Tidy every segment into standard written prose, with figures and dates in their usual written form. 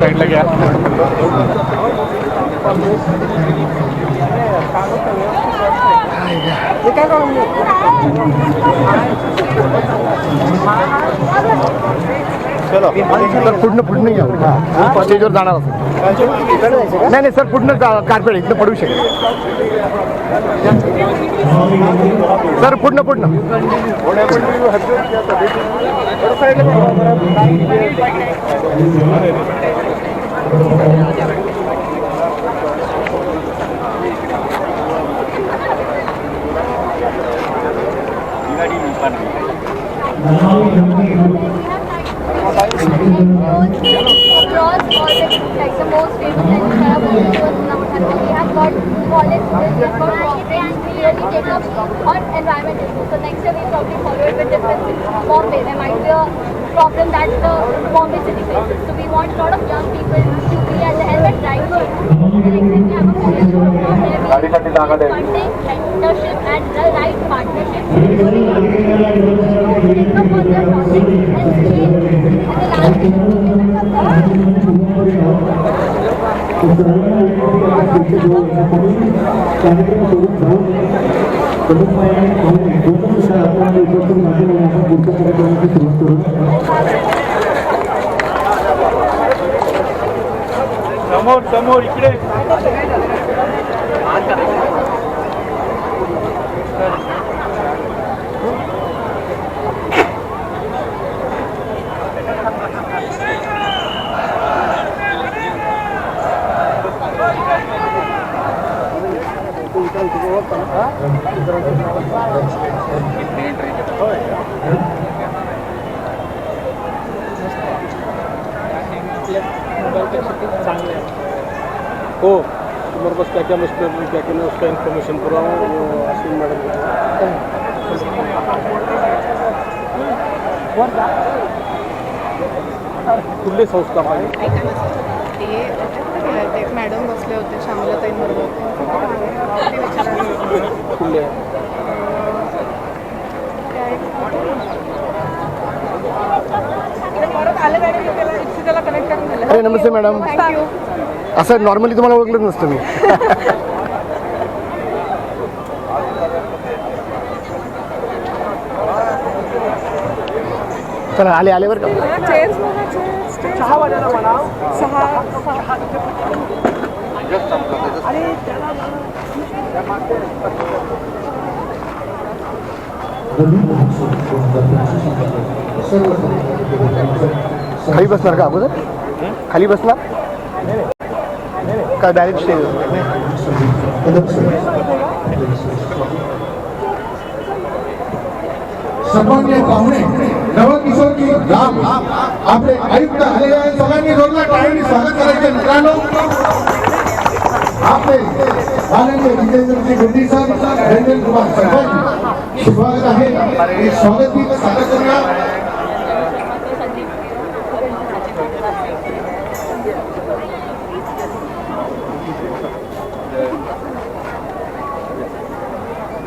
साईडला घ्या. चलो सर पुढनं या स्टेजवर जाणार असेल. नाही सर पुढनं कार्पेट इथं पडू शकेल sir. पुढनं like the most famous and we have got college students, we have got corporate, and we really take up on environment issues. So next year we probably follow it with different Bombay. There might be a problem that the Bombay city faces. So we want a lot of young people to be at the helmet right here. And next year we have a college program where we funding, mentorship and the right partnership. So we take up on their project and see in the last समोर इकडे. हो तुम्हारे pass क्या क्या मुश्किल क्या क्या मैं उसका इन्फॉर्मेशन पूरा हूँ वो आशीन मैडम कुठले संस्था ते मॅडम बसले होते श्यामलाताईंबरोबर कुठले अरे नमस्ते मॅडम. असं नॉर्मली तुम्हाला ओळखलंच नसतं मी. चला आले बरं का. खाली बसणार का अगोदर? खाली बसणार का डायरेक्ट स्टेज? सन्मान्य पाहुणे नवकिशोर की राम आपले आयुक्त आलेले आहेत. सगळ्यांनी जोरदार टाळ्यांनी स्वागत करायचे. मित्रांनो आपले माननीय जितेंद्रजी गुंडी सर, रंजन कुमार सरपंच स्वागत आहे. स्वागत गीत सादर करूया.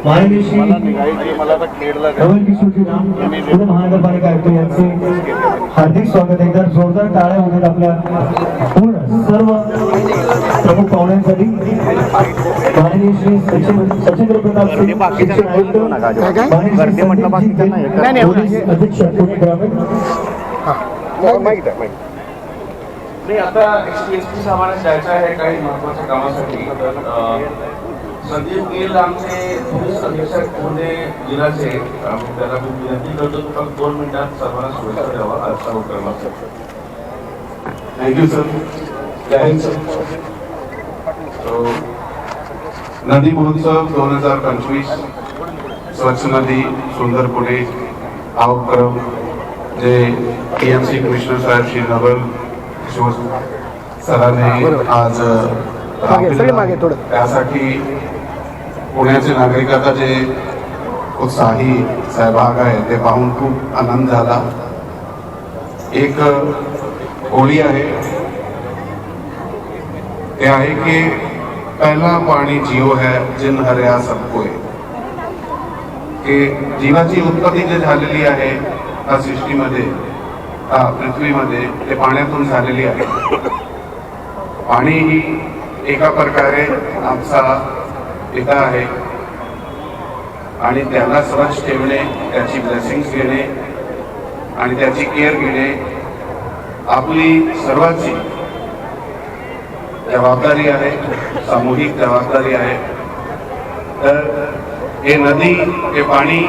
माननीय श्री नवकिशोर राम पुणे महानगरपालिका आयुक्त यांचे हार्दिक स्वागत. एकदा जोरदार टाळ्या होतात आपल्या पूर्ण सर्व प्रमुख पाहुण्यांसाठी. माननीय श्री सचिंद्र प्रताप सिंह शिक्षण आयुक्त, पोलीस अधीक्षक पुणे ग्रामीण. आता एसटी सामान्य जायचं आहे काही महत्वाच्या कामासाठी. संदीप गिल आमचे पोलीस अधीक्षक पुणे जिल्ह्याचे, त्याला मी विनंती करतो फक्त 2 मिनिटात सर्वांना शुभेच्छा द्यावा आजचा उपक्रमासाठी. Thank you sir. जय हिंद सर. नदी महोत्सव 2025 स्वच्छ नदी सुंदर पुणे हा उपक्रम जे PMC कमिशनर साहेब श्री नवल सरांनी आज त्यासाठी पुण्याचे नागरिक आता जे उत्साही सहभाग आहे ते पाहून खूप आनंद झाला. एक ओळी आहे ते आहे की पहला पाणी जीव है जिन हर्या सबको, की जीवाची उत्पत्ती जे झालेली आहे या सृष्टीमध्ये पृथ्वीमध्ये ते पाण्यातून झालेली आहे. पाणी ही एका प्रकारे आमचा पिता आहे आणि त्याला स्वच्छ ठेवणे, त्याची ब्लेसिंग्स घेणे आणि त्याची केअर घेणे आपली सर्वांची जबाबदारी आहे, सामूहिक जबाबदारी आहे. तर हे नदी, हे पाणी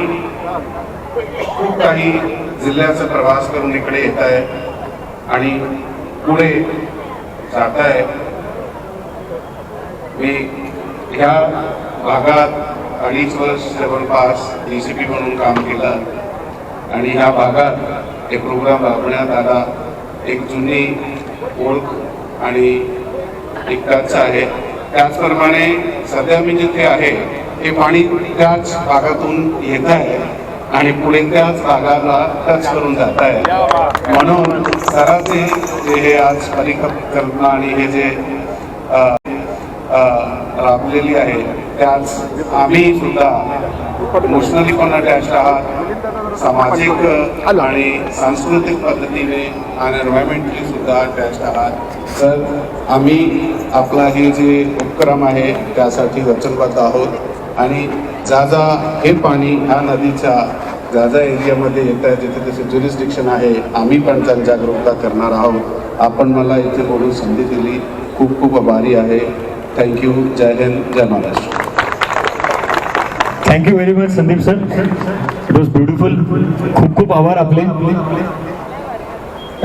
खूप काही जिल्ह्याचा प्रवास करून इकडे येत आहे आणि पुढे जात आहे. मी ह्या भागात 2.5 वर्ष जवळपास DCP म्हणून काम केलं आणि ह्या भागात एक प्रोग्राम राबवण्यात आला. एक जुनी ओळख आणि एक टच आहे. त्याचप्रमाणे सध्या मी जिथे आहे ते पाणी त्याच भागातून येत आहे आणि पुढे त्याच भागाला टच करून जात आहे. म्हणून सरांचे जे हे आज परिकल्पना आणि हे जे राबलेली आहे त्याच आम्ही सुद्धा इमोशनली पण अटॅच्ड आहात, सामाजिक आणि सांस्कृतिक पद्धतीने आणि एन्व्हायरमेंटली सुद्धा अटॅच्ड आहात. तर आम्ही आपला हे जे उपक्रम आहे त्यासाठी वचनबद्ध आहोत आणि जा हे पाणी ह्या नदीच्या जा एरियामध्ये येत आहे जिथे त्याचे ज्युरिस्डिक्शन आहे आम्ही पण जनजागरूकता करणार आहोत. आपण मला इथे बोलून संधी दिली, खूप खूप आभारी आहे. थँक्यू. जय हिंद, जय Maharashtra. Thank you very much Sandeep sir, it was beautiful. खूप खूप आभार आपले.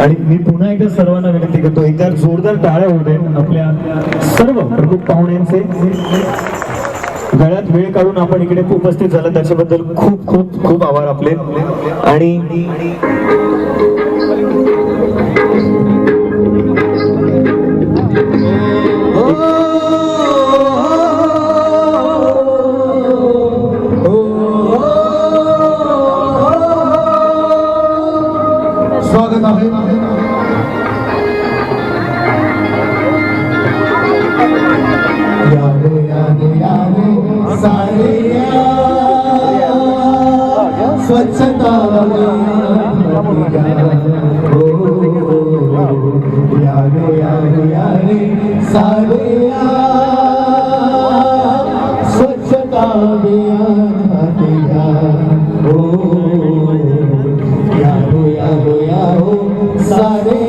आणि मी पुन्हा एकदा सर्वांना विनंती करतो, एकदा जोरदार टाळ्या होऊ दे आपल्या सर्व प्रमुख पाहुण्यांचे. गळ्यात वेळ काढून आपण इकडे उपस्थित झाला त्याच्याबद्दल खूप खूप खूप आभार आपले. आणि स्वागत आहे. स्वच्छता स्वच्छता सारे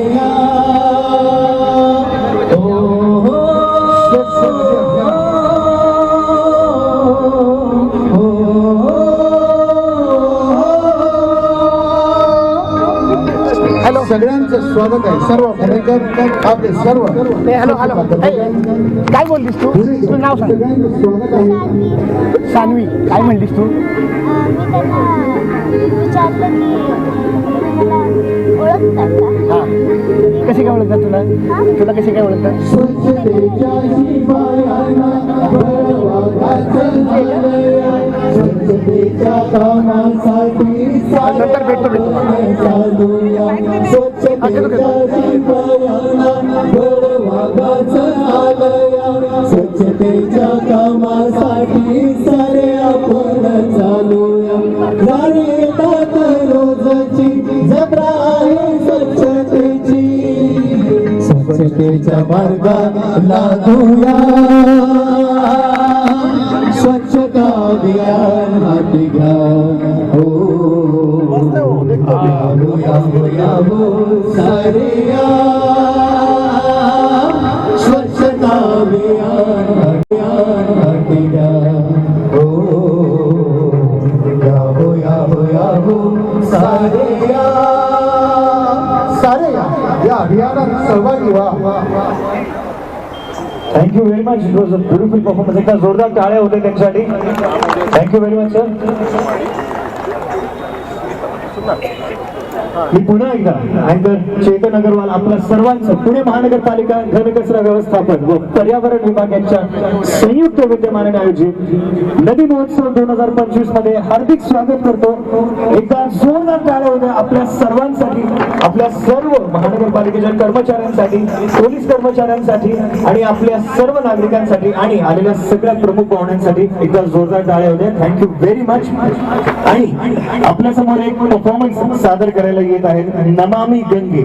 सगळ्यांचं स्वागत आहे. सर्व पुणेकर आपले सर्व. हॅलो हॅलो, काय बोललीस तू? तुझं नाव सांग. सगळ्यांचं स्वागत आहे. सान्वी, काय म्हणलीस तू? मी त्यांना विचारलं की मला ओळखतात का? हा, कशी काय ओळखतात तुला? तुला कशी काय ओळखतात? स्वच्छतेच्या शिपायांना बळवाखाचं झालंय. स्वच्छतेच्या कामासाठी नंतर भेटतो मी तुम्हाला. चालूया. स्वच्छतेच्या शिपायांना बळवाखाचं आलंय. स्वच्छतेच्या कामासाठी सारे आपण चालूया. झाडे येतात रोजची जत्रा आहे स्वच्छतेची. स्वच्छतेच्या मार्गात लागूया. स्वच्छता अभियान हाती घ्या. सारे स्वच्छता अभियान हाती घ्या. सारे या अभियानात सहभागी व्हा. Thank you very much, it was a beautiful performance. एकदा जोरदार टाळ्या होते त्यांच्यासाठी. Thank you very much sir. मी पुन्हा एकदा अँकर चेतन अग्रवाल आपल्या सर्वांचं पुणे महानगरपालिका घनकचरा व्यवस्थापन व पर्यावरण विभाग यांच्या संयुक्त विद्यमानाने आयोजित नदी महोत्सव 2025 मध्ये हार्दिक स्वागत करतो. एकदा जोरदार टाळ्या होत्या आपल्या सर्वांसाठी, आपल्या सर्व महानगरपालिकेच्या कर्मचाऱ्यांसाठी, पोलीस कर्मचाऱ्यांसाठी आणि आपल्या सर्व नागरिकांसाठी आणि आलेल्या सगळ्या प्रमुख पाहुण्यांसाठी एकदा जोरदार टाळ्या होत्या. Thank you very much. आणि आपल्या समोर एक परफॉर्मन्स सादर करायला येत आहेत नमामि गंगे.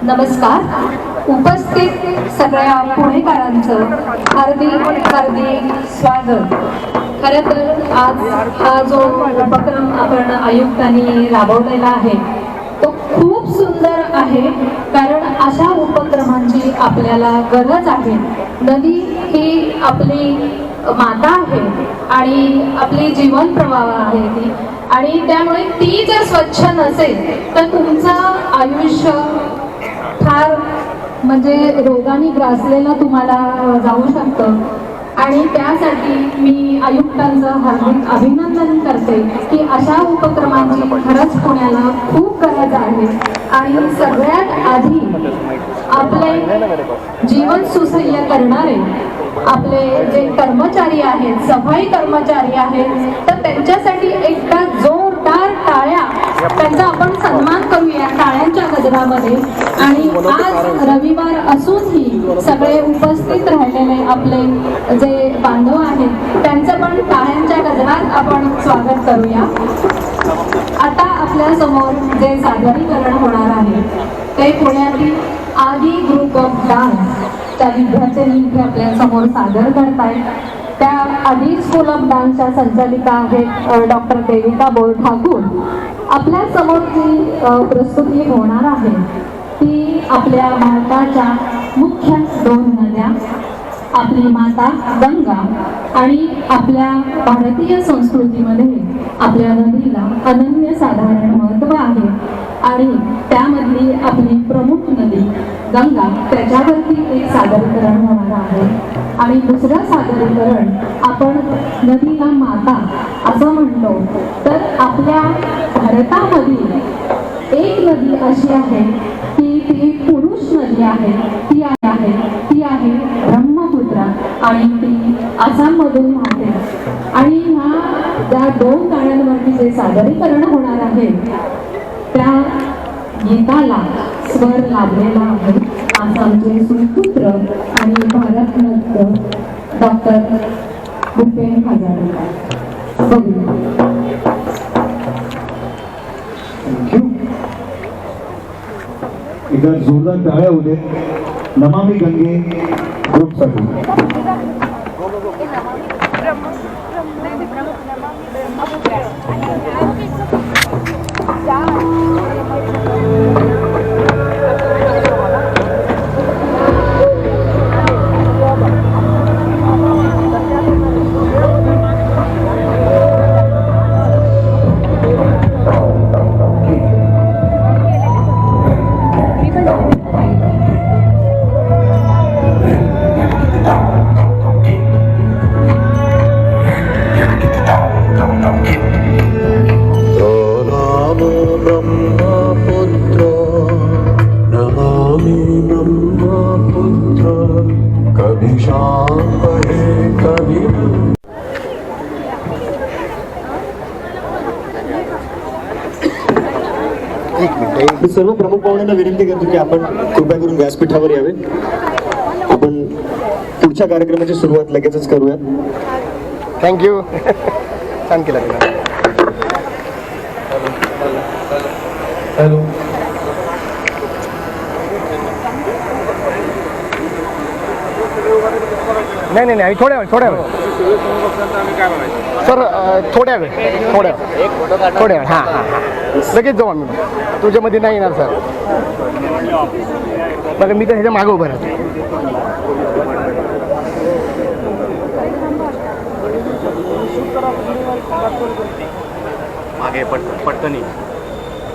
नमस्कार. उपस्थित सगळ्या पुणेकरांचं हार्दिक हार्दिक स्वागत. खरं तर आज हा जो उपक्रम आपण आयुक्तांनी राबवलेला आहे तो खूप सुंदर आहे, कारण अशा उपक्रमांची आपल्याला गरज आहे. नदी ही आपली माता आहे आणि आपली जीवन प्रवाह आहे ती, आणि त्यामुळे ती जर स्वच्छ नसेल तर तुमचं आयुष्य फार म्हणजे रोगाने ग्रासलेलं तुम्हाला जाऊ शकतं. आणि त्यासाठी मी आयुक्तांचं हार्दिक अभिनंदन करते की अशा उपक्रमांची खरंच पुण्याला खूप गरज आहे. आणि सगळ्यात आधी आपले जीवन सुसह्य करणारे आपले जे कर्मचारी आहेत, सफाई कर्मचारी आहेत, तर त्यांच्यासाठी एकदा जोरदार टाळ्या, त्यांचा आपण सन्मान करूया टाळ्यांच्या गजरामध्ये. आणि आज रविवार असूनही सगळे उपस्थित राहिलेले आपले जे बांधव आहेत त्यांचं पण टाळ्यांच्या गजरात आपण स्वागत करूया. आता आपल्या समोर जे सादरीकरण होणार आहे ते पुण्यातील आदी ग्रुप ऑफ डान्स त्या विद्यार्थ्यांनी इथे आपल्या समोर सादर करतायत. त्या आदी स्कूल ऑफ डान्सच्या संचालिका आहेत डॉक्टर देविका बोर ठाकूर. आपल्या समोर जी प्रस्तुती होणार आहे ती आपल्या भारताच्या मुख्य 2 नद्या, आपली माता गंगा आणि आपल्या भारतीय संस्कृतीमध्ये आपल्या नदीला अनन्यसाधारण महत्त्व आहे. आणि त्यामधली आपली प्रमुख नदी गंगा, त्याच्यावरती एक सादरीकरण होणार आहे. आणि दुसरं सादरीकरण आपण नदीला माता असं म्हणतो, तर आपल्या भारतामधील एक नदी अशी आहे की ती पुरुष नदी आहे, ती आहे ब्रह्मपुत्रा, आणि ती आसाममधून वाहते. आणि त्या 2 गाण्यांवरती जे सादरीकरण होणार आहे त्या गीताला स्वर लाभलेला आहे आसामचे सुपुत्र आणि भारतरत्न डॉक्टर भूपेन हजारिका. बघूया. एकदा जोरदार टाळ्या होऊ दे नमामि गंगे ग्रुपसाठी. सर्व प्रमुख पाहुण्यांना विनंती करतो की आपण कृपया करून व्यासपीठावर यावे. आपण पुढच्या कार्यक्रमाची सुरुवात लगेचच करूया. थँक्यू. छान केलं. हॅलो. नाही थोड्या वेळ सर, थोड्या वेळ. हां लगेच जाऊ आम्ही. तुझ्यामध्ये नाही येणार सर. बघा मी तर ह्याच्या मागं उभं राहतो. मागे पटकनी.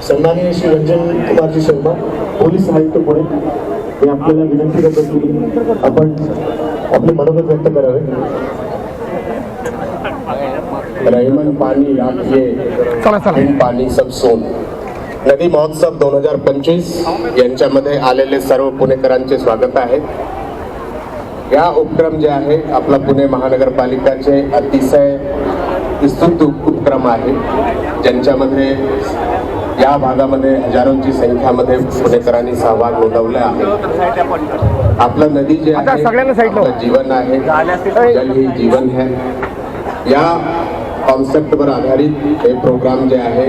सन्माननीय श्री रंजन कुमारजी शर्मा, पोलीस आयुक्त पुणे, मी आपल्याला विनंती करतो की आपण आपले मनोगत व्यक्त करावे. रहीमन पाणी राखिए, पाणी सब सोन. नदी महोत्सव 2025 यांच्यामध्ये आलेले सर्व पुणेकरांचे स्वागत आहे. या उपक्रम जे आहे आपला पुणे महानगरपालिकाचे अतिशय विस्तृत उपक्रम आहे, ज्यांच्यामध्ये या भागामध्ये हजारोंची संख्यामध्ये पुणेकरांनी सहभाग नोंदवला आहे. आपलं नदी जे आहे आपलं जीवन आहे, जल ही जीवन है. या कॉन्सेप्टवर आधारित हे प्रोग्राम जे आहे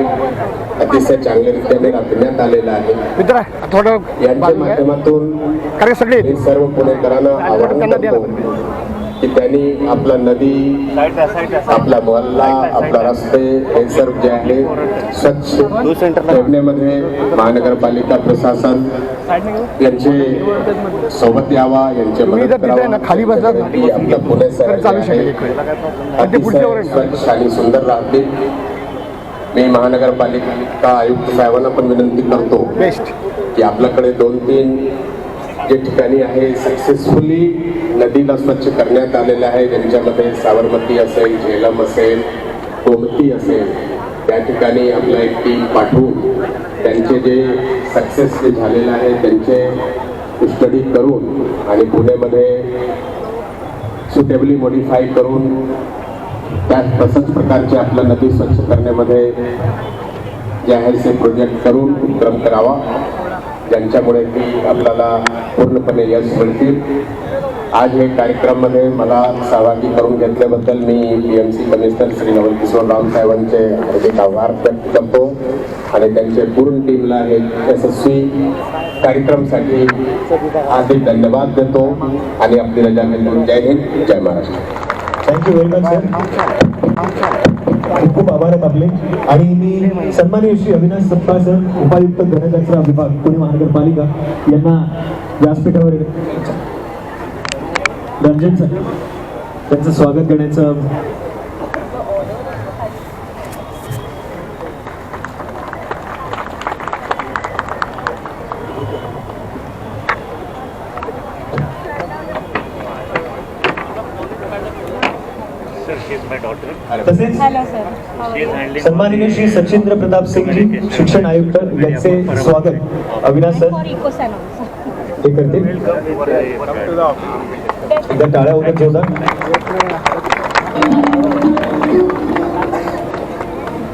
अतिशय चांगल्यारीत्याने राबविण्यात आलेला आहे. मित्र थोडं यांच्या माध्यमातून कारण सगळे मी सर्व पुणेकरांना आवाहन करतो की त्यांनी आपला नदी, आपला मोहल्ला, आपला रस्ते हे सर्व जे आहे स्वच्छ ठेवण्यामध्ये महानगरपालिका प्रशासन यांचे सोबत यावा, यांचे मदत करावा. खाली बसला आपलं पुणे शहर चालू शकेल अतिशय स्वच्छ आणि सुंदर राहते. मी महानगरपालिका आयुक्त साहेबांना पण विनंती करतो की आपल्याकडे 2-3 जे ठिकाणी आहे सक्सेसफुली नदीला स्वच्छ करण्यात आलेलं आहे, ज्यांच्यामध्ये साबरमती असेल, झेलम असेल, गोमती असेल, त्या ठिकाणी आपला एक टीम पाठवून त्यांचे जे सक्सेस जे झालेलं आहे त्यांचे स्टडी करून आणि पुण्यामध्ये सुटेबली मॉडिफाय करून त्या तसंच प्रकारचे आपल्या नदी स्वच्छ करण्यामध्ये जे आहे ते प्रोजेक्ट करून उपक्रम करावा, ज्यांच्यामुळे की आपल्याला पूर्णपणे यश मिळतील. आज हे कार्यक्रममध्ये मला सहभागी करून घेतल्याबद्दल मी BMC कमिशनर श्री नवल किशोर राम साहेबांचे हार्दिक आभार व्यक्त करतो आणि त्यांचे पूर्ण टीमला हे यशस्वी कार्यक्रमासाठी हार्दिक धन्यवाद देतो आणि आपली रजा घेतो. जय हिंद, जय Maharashtra. Thank you very much sir. खूप खूप आभार आहेत आपले. आणि मी सन्माननीय श्री अविनाश सपकाळ सर, उपायुक्त घनकचरा विभाग पुणे महानगरपालिका यांना व्यासपीठावर रंजन सर त्यांचं स्वागत करण्याचं तसेच सन्माननीय श्री सचिंद्र प्रताप सिंग जी शिक्षण आयुक्त यांचे स्वागत अविनाश सर हे करते. एकदा टाळ्या होत्या जोरदार.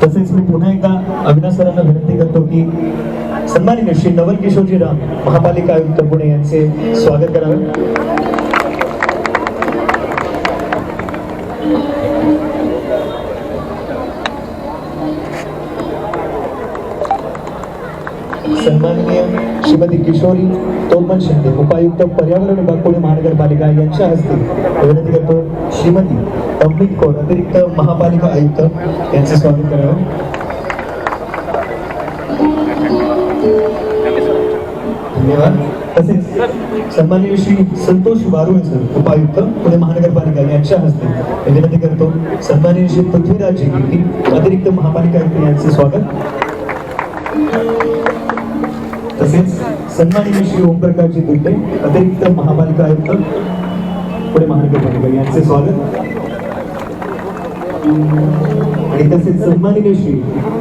तसेच मी पुन्हा एकदा अविनाश सरांना विनंती करतो की सन्माननीय श्री नवल किशोरजी राम महापालिका आयुक्त पुणे यांचे स्वागत करावे. सन्माननीय श्रीमती किशोरी तोमन शिंदे उपायुक्त पर्यावरण विभाग पुणे महानगरपालिका यांच्या हस्ते विनंती करतो श्रीमती अमित कौर अतिरिक्त महापालिका आयुक्त यांचे स्वागत करावे. धन्यवाद. तसेच सन्माननीय श्री संतोष वारुळे सर उपायुक्त पुणे महानगरपालिका यांच्या हस्ते विनंती करतो सन्माननीय श्री पृथ्वीराज जी अतिरिक्त महापालिका आयुक्त यांचे स्वागत. तसेच सन्माननीय श्री ओमप्रकाशजी दुर्टे अतिरिक्त महापालिका आयुक्त पुणे महानगरपालिका यांचे स्वागत. आणि तसेच सन्माननीय श्री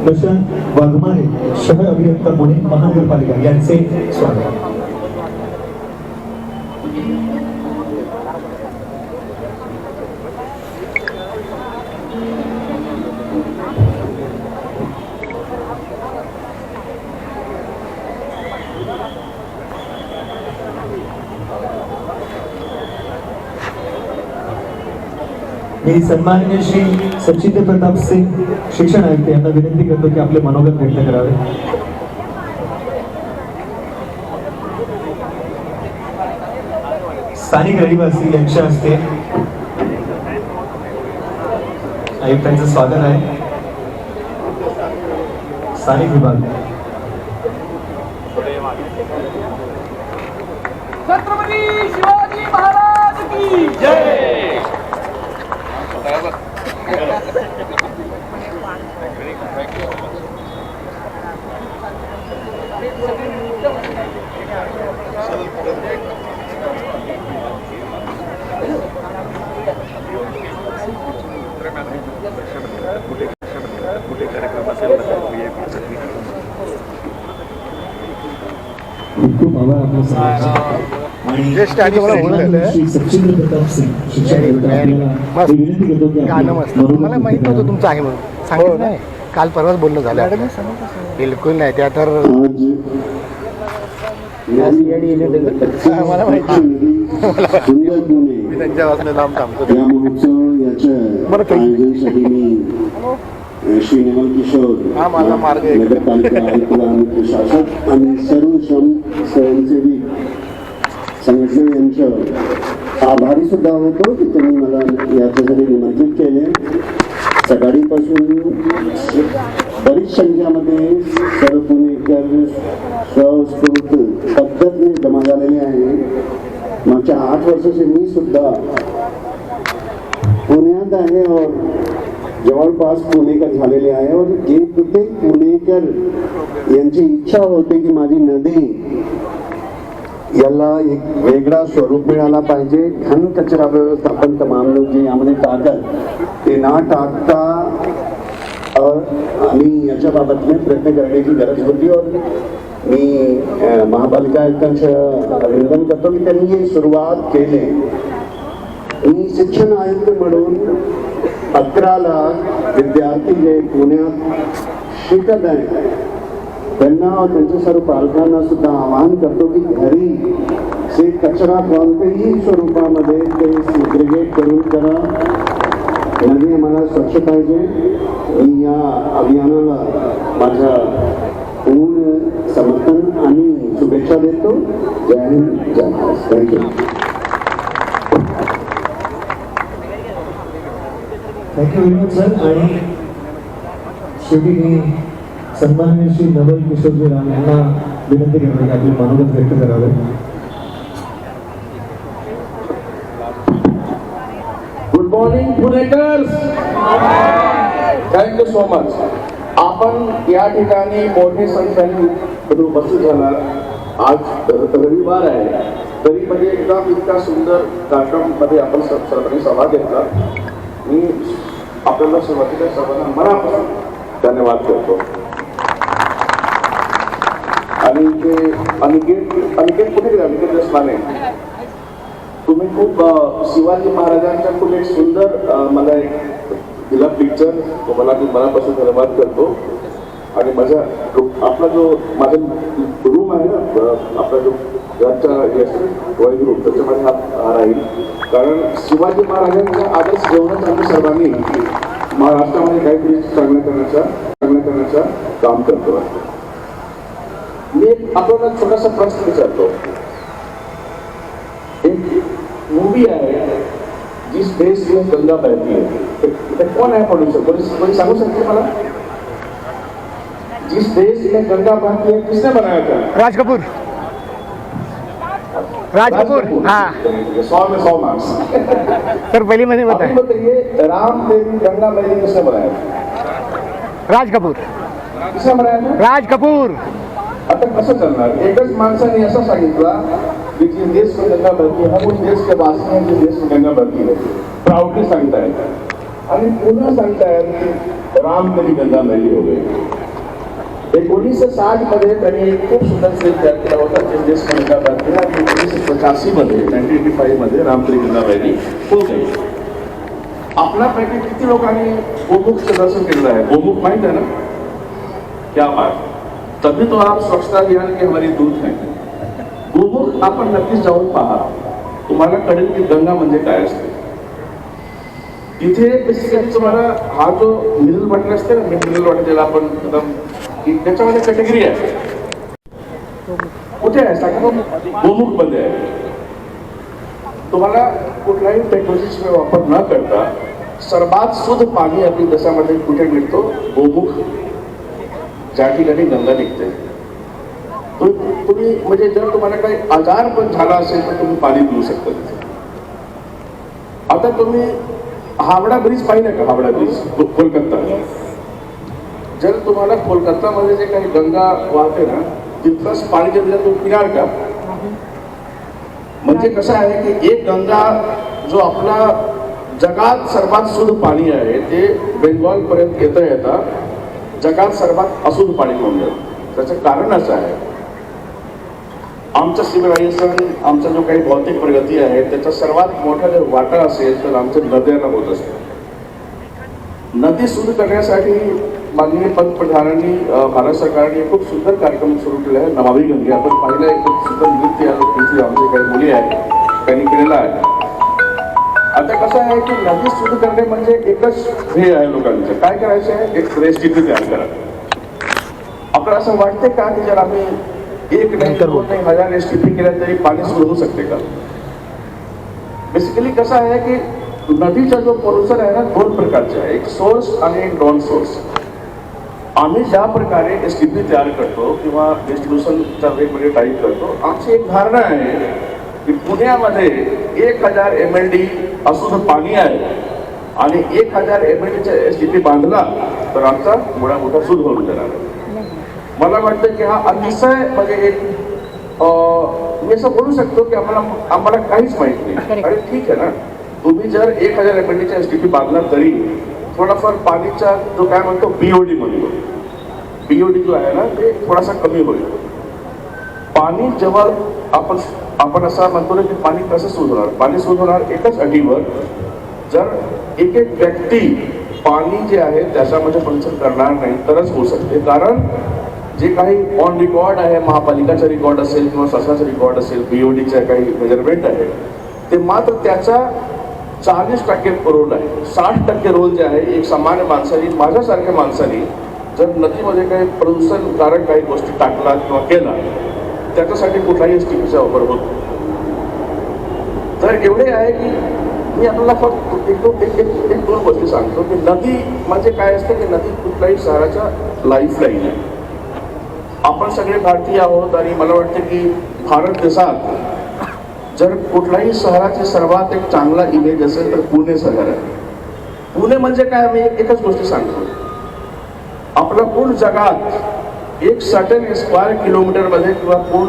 प्रशांत वाघमारे शहर अभियंता पुणे महानगरपालिका यांचे स्वागत. मी सन्माननीय श्री सचिंद्र प्रताप सिंग शिक्षण आयुक्त यांना विनंती करतो की आपले मनोगत व्यक्त करावे. स्थानिक रहिवासी यांच्या हस्ते आयुक्तांचं स्वागत आहे. स्थानिक विभाग छत्रपती शिवाजी महाराज की जय. खूप आभार आपल्या सगळ्यांचे. आणि सचिंद्र प्रताप सिंग शिक्षण विनंती करतो की मला माहित नव्हतं तुमचं आहे म्हणून सांगितलं नाही. काल परवाच बोलणं झालं बिलकुल नाही त्या तर मला माहिती सुंदर पुणे मी त्यांच्या वाचने लांब थांबतो. या महोत्सव याच्या आयोजनासाठी मी श्री नवल किशोर हा माझा मार्ग आहे. नगरपालिका आयुक्त आणि प्रशासक आणि सर्व स्वयंसेवी संघटना यांचं आभारी सुद्धा होतो की त्यांनी मला याच्यासाठी निमंत्रित केले. सकाळीपासून बरीच संख्यामध्ये सर्व पुणेकर स्वस्फूर्त पद्धतीने जमा झालेले आहे. मागच्या 8 वर्षाचे मी सुद्धा पुण्यात आहे और जवळपास पुणेकर झालेले आहे और जे प्रत्येक पुणेकर यांची इच्छा होते की माझी नदी याला एक वेगळा स्वरूप मिळाला पाहिजे. घन कचरा व्यवस्थापन तमाम लोक जे यामध्ये टाकत ते ना टाकता आम्ही याच्या बाबतीत प्रयत्न करण्याची गरज होती और मी महापालिका आयुक्तांचं अभिनंदन करतो की त्यांनी ही सुरुवात केली. मी शिक्षण आयुक्त म्हणून 11 लाख विद्यार्थी जे पुण्यात शिकत आहेत त्यांना त्यांच्या सर्व पालकांना सुद्धा आवाहन करतो की घरी से कचरा कोणत्याही स्वरूपामध्ये ते सिग्रिगेट करून करा. नदी आम्हाला स्वच्छ पाहिजे. मी या अभियानाला माझ्या पूर्ण समर्थन आणि शुभेच्छा देतो. जय हिंद, जय Maharashtra. Thank you. Thank you very much sir. आणि शेवटी मी सन्माननीय श्री नवल किशोरजी राम यांना विनंती करतो की आपले मनोगत व्यक्त करावे. Good morning Punekars. Thank you so much. आपण या ठिकाणी मोठे संख्येने उपस्थित झाला. आज रविवार आहे तरी म्हणजे एकदम इतका सुंदर कार्यक्रममध्ये आपण सर्वांनी सहभाग घेतला. मी आपल्याला सुरुवातीला सर्वांना मनापासून धन्यवाद करतो. आणि ते अनिकेत कुठे गेला? अनिकेत देशपांडे, तुम्ही खूप शिवाजी महाराजांच्या खूप एक सुंदर मला एक दिला पिक्चर. तुम्हाला मी मनापासून धन्यवाद करतो. आणि माझा आपला जो माझा रूम आहे ना, आपला जो घरचा ड्रॉइंग रूम त्याच्यामध्ये हा राहील. कारण शिवाजी महाराजांचा आदर्श घेऊनच आम्ही सर्वांनी महाराष्ट्रामध्ये काहीतरी चांगलं करण्याचा काम करतो. मी आपल्याला छोटासा प्रश्न विचारतो. एक मूवी आहे जिस देश में गंगा बहती है, कौन है प्रोड्यूसर? कोई सांगू सकते मला? जिस देश में गंगा बहती है किसने बनाया था? राज कपूर. हाँ 100 में 100 मार्क्स. सर पहले मैंने बताया. बताइए राम देवी गंगा मैली किसने बनाया? राज कपूर. किसने बनाया था? राज कपूर. आता कसं करणार? एकच माणसाने असं सांगितलं की जिस देश में गंगा बहती है हम उस देश के वासी हैं जिस देश में गंगा बहती है. प्राउडली सांगतायत आणि पुन्हा सांगतायत की राम देवी गंगा मैली हो गई. 1960 मध्ये त्यांनी एक खूप सुंदर फिल्म तयार केला होता जिस देश में गंगा बहती है. आणि 1985 मध्ये 1985 मध्ये राम देवी गंगा मैली हो गई. आपल्यापैकी किती लोकांनी गोमुखचं दर्शन केलेलं आहे? गोमुख माहित आहे ना? क्या बात. तभी तो आप स्वच्छता अभियान की हमारी दूत हैं. गोमुख आपण नक्कीच जाऊन पहा. तुम्हाला कळेल की गंगा म्हणजे काय असते. तिथे बेसिकली तुम्हाला हा जो मिडल बटन असते ना, मिडल बटन ज्याला आपण एकदम त्याच्यामध्ये कॅटेगरी आहे. कुठे आहे सांगा? गोमुख मध्ये आहे. तुम्हाला कुठल्याही टेक्नॉलॉजीचा वापर न करता सर्वात शुद्ध पाणी आपल्या देशामध्ये कुठे मिळतो? गोमुख ज्या ठिकाणी गंगा निघते. तुम्ही म्हणजे जर तुम्हाला काही आजार पण झाला असेल तर तुम्ही पाणी पिऊ शकता. आता तुम्ही हावडा ब्रिज पाहिलं का? हावडा ब्रिज कोलकाता. जर तुम्हाला कोलकातामध्ये जे काही गंगा वाहते ना तिथलंच पाणी जर तुम्ही पिणार का? म्हणजे कसं आहे की एक गंगा जो आपला जगात सर्वात शुद्ध पाणी आहे ते बेंगॉल पर्यंत येता जगात सर्वात अशुद्ध पाणी होऊन जातं. त्याचं कारण असं आहे आमचं सिव्हिलायझेशन, आमचा जो काही भौतिक प्रगती आहे त्याचा सर्वात मोठा जर वाटा असेल तर आमच्या नद्यांना होत असतो. नदी शुद्ध करण्यासाठी माननीय पंतप्रधानांनी भारत सरकारने खूप सुंदर कार्यक्रम सुरू केला आहे, नमामि गंगे. आपण पाहिलं आहे खूप सुंदर नृत्य इथे आमचे काही मुली आहेत त्यांनी केलेलं आहे. आता कसं आहे की नदी शुद्ध करणे म्हणजे एकच ध्येय आहे लोकांचं. काय करायचं आहे, एक रेसिपी तयार करा. आपल्याला असं वाटते का की जर आम्ही एक नाही 2 नाही 1000 रेसिपी केल्या तरी पाणी सुरू होऊ शकते का? बेसिकली कसं आहे की नदीचा जो पोल्युशन आहे ना 2 प्रकारचे आहे, एक सोर्स आणि एक नॉन सोर्स. आम्ही ज्या प्रकारे एसटीपी तयार करतो किंवा डिस्ट्रीब्युशनचा वेगवेगळे टाईप करतो, आमची एक धारणा आहे की पुण्यामध्ये 1000 MLD अशुद्ध पाणी आहे आणि 1000 MLDचा एसटीपी बांधला तर आमचा मोठा मोठा शुद्ध होऊन जाणार आहे. मला वाटतं की हा अतिशय म्हणजे एक मी असं बोलू शकतो की आम्हाला काहीच माहित नाही. अरे ठीक आहे ना, तुम्ही जर 1000 MLDचा एसटीपी बांधला तरी थोडाफार पाणीचा जो काय म्हणतो बीओडी म्हणतो, बीओडी जो आहे ना ते थोडासा कमी होईल. पाणी जेव्हा आपण असं म्हणतो ना की पाणी कसं शुद्ध होणार, पाणी शुद्ध होणार एकच अटीवर, जर एक एक व्यक्ती पाणी जे आहे त्याच्यामध्ये प्रदूषण करणार नाही तरच होऊ शकते. कारण जे काही ऑन रेकॉर्ड आहे, महापालिकाचा रेकॉर्ड असेल किंवा शासनाचा रेकॉर्ड असेल, बीओडीचा काही मेजरमेंट आहे ते मात्र त्याचा 40% रोल आहे. 60% रोल जे आहे एक सामान्य माणसाने, माझ्यासारख्या माणसाने जर नदीमध्ये काही प्रदूषणकारक काही गोष्टी टाकला किंवा केला त्याच्यासाठी कुठलाही एसटीपीचा वापर होतो. तर एवढे आहे की मी आपल्याला फक्त एक 2 गोष्टी सांगतो की नदी म्हणजे काय असते की नदी कुठल्याही शहराचा लाईफलाईन आहे. आपण सगळे भारतीय आहोत आणि मला वाटतं की भारत देशात जर कुठल्याही शहराचे सर्वात एक चांगला इमेज असेल तर पुणे शहर आहे. पुणे म्हणजे काय, मी एकच गोष्ट सांगतो, आपल्या पूर्ण जगात एक सर्टन स्क्वेअर किलोमीटर मध्ये किंवा पूर्ण